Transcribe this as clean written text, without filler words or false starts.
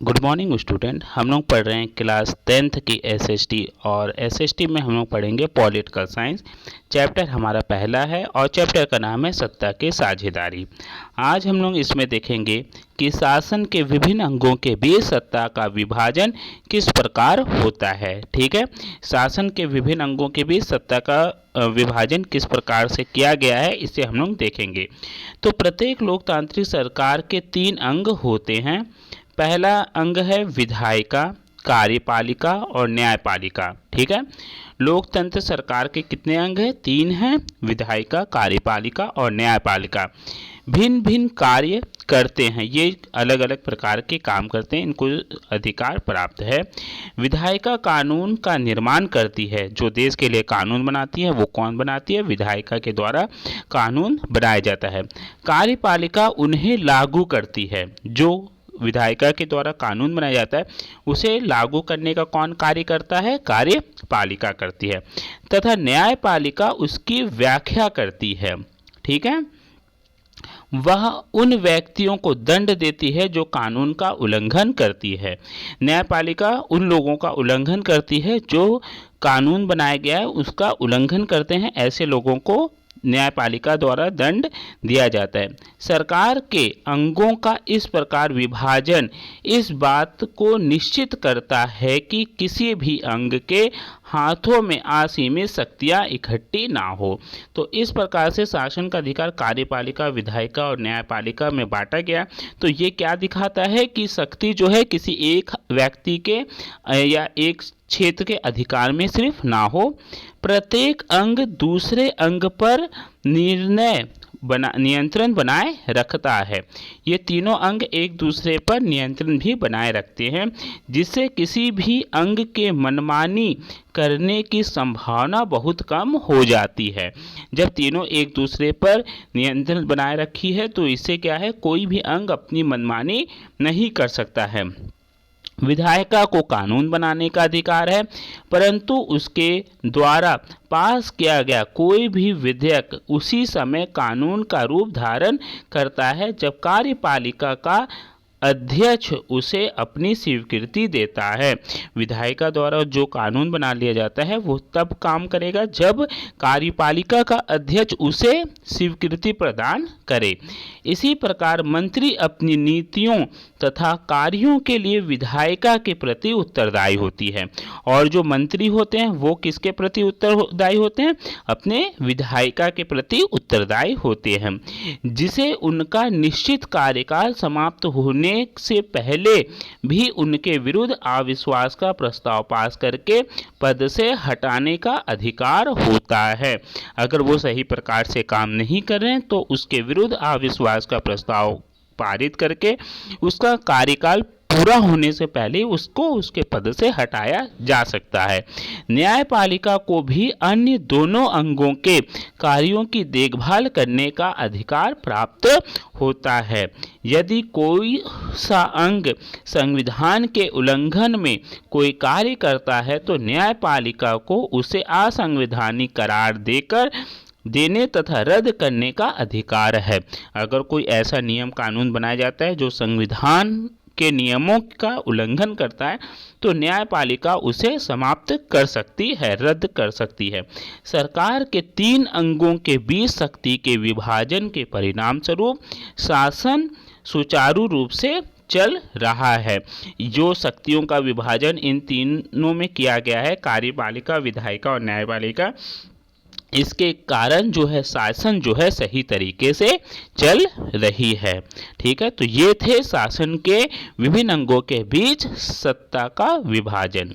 Good morning student. हम लोग पढ़ रहे हैं क्लास 10th की एसएसटी और एसएसटी में हम लोग पढ़ेंगे पॉलिटिकल साइंस। चैप्टर हमारा पहला है और चैप्टर का नाम है सत्ता की साझेदारी। आज हम लोग इसमें देखेंगे कि शासन के विभिन्न अंगों के बीच सत्ता का विभाजन किस प्रकार होता है। ठीक है, शासन के विभिन्न अंगों के बीच सत्ता का विभाजन किस प्रकार से किया गया है इसे हम लोग देखेंगे। तो प्रत्येक लोकतांत्रिक सरकार के 3 अंग होते हैं। पहला अंग है विधायिका, कार्यपालिका और न्यायपालिका। ठीक है, लोकतंत्र सरकार के कितने अंग हैं? 3 हैं, विधायिका, कार्यपालिका और न्यायपालिका। भिन्न भिन्न कार्य करते हैं, ये अलग अलग प्रकार के काम करते हैं, इनको अधिकार प्राप्त है। विधायिका कानून का निर्माण करती है, जो देश के लिए कानून बनाती है वो कौन बनाती है? विधायिका के द्वारा कानून बनाया जाता है। कार्यपालिका उन्हें लागू करती है, जो विधायिका के द्वारा कानून बनाया जाता है उसे लागू करने का कौन कार्य करता है? कार्यपालिका करती है। तथा न्यायपालिका उसकी व्याख्या करती है। ठीक है, वह उन व्यक्तियों को दंड देती है जो कानून का उल्लंघन करती है। न्यायपालिका उन लोगों का उल्लंघन करती है जो कानून बनाया गया है उसका उल्लंघन करते हैं, ऐसे लोगों को न्यायपालिका द्वारा दंड दिया जाता है। सरकार के अंगों का इस प्रकार विभाजन इस बात को निश्चित करता है कि किसी भी अंग के हाथों में असीमित शक्तियां इकट्ठी ना हो। तो इस प्रकार से शासन का अधिकार कार्यपालिका, विधायिका और न्यायपालिका में बांटा गया। तो ये क्या दिखाता है कि शक्ति जो है किसी एक व्यक्ति के या एक क्षेत्र के अधिकार में सिर्फ ना हो, प्रत्येक अंग दूसरे अंग पर नियंत्रण बनाए रखता है। ये तीनों अंग एक दूसरे पर नियंत्रण भी बनाए रखते हैं, जिससे किसी भी अंग के मनमानी करने की संभावना बहुत कम हो जाती है। जब तीनों एक दूसरे पर नियंत्रण बनाए रखी है तो इससे क्या है, कोई भी अंग अपनी मनमानी नहीं कर सकता है। विधायिका को कानून बनाने का अधिकार है, परंतु उसके द्वारा पास किया गया कोई भी विधेयक उसी समय कानून का रूप धारण करता है जब कार्यपालिका का अध्यक्ष उसे अपनी स्वीकृति देता है। विधायिका द्वारा जो कानून बना लिया जाता है वो तब काम करेगा जब कार्यपालिका का अध्यक्ष उसे स्वीकृति प्रदान करे। इसी प्रकार मंत्री अपनी नीतियों तथा कार्यों के लिए विधायिका के प्रति उत्तरदायी होती है, और जो मंत्री होते हैं वो किसके प्रति उत्तरदायी होते हैं? अपने विधायिका के प्रति उत्तरदायी होते हैं, जिसे उनका निश्चित कार्यकाल समाप्त होने से पहले भी उनके विरुद्ध अविश्वास का प्रस्ताव पास करके पद से हटाने का अधिकार होता है। अगर वो सही प्रकार से काम नहीं कर रहे हैं तो उसके विरुद्ध अविश्वास का प्रस्ताव पारित करके उसका कार्यकाल पूरा होने से पहले उसको उसके पद से हटाया जा सकता है। न्यायपालिका को भी अन्य दोनों अंगों के कार्यों की देखभाल करने का अधिकार प्राप्त होता है। यदि कोई सा अंग संविधान के उल्लंघन में कोई कार्य करता है तो न्यायपालिका को उसे असंवैधानिक करार देने तथा रद्द करने का अधिकार है। अगर कोई ऐसा नियम कानून बनाया जाता है जो संविधान के नियमों का उल्लंघन करता है तो न्यायपालिका उसे समाप्त कर सकती है, रद्द कर सकती है। सरकार के 3 अंगों के बीच शक्ति के विभाजन के परिणाम स्वरूप शासन सुचारू रूप से चल रहा है। जो शक्तियों का विभाजन इन तीनों में किया गया है, कार्यपालिका, विधायिका और न्यायपालिका, इसके कारण जो है शासन जो है सही तरीके से चल रही है। ठीक है, तो ये थे शासन के विभिन्न अंगों के बीच सत्ता का विभाजन।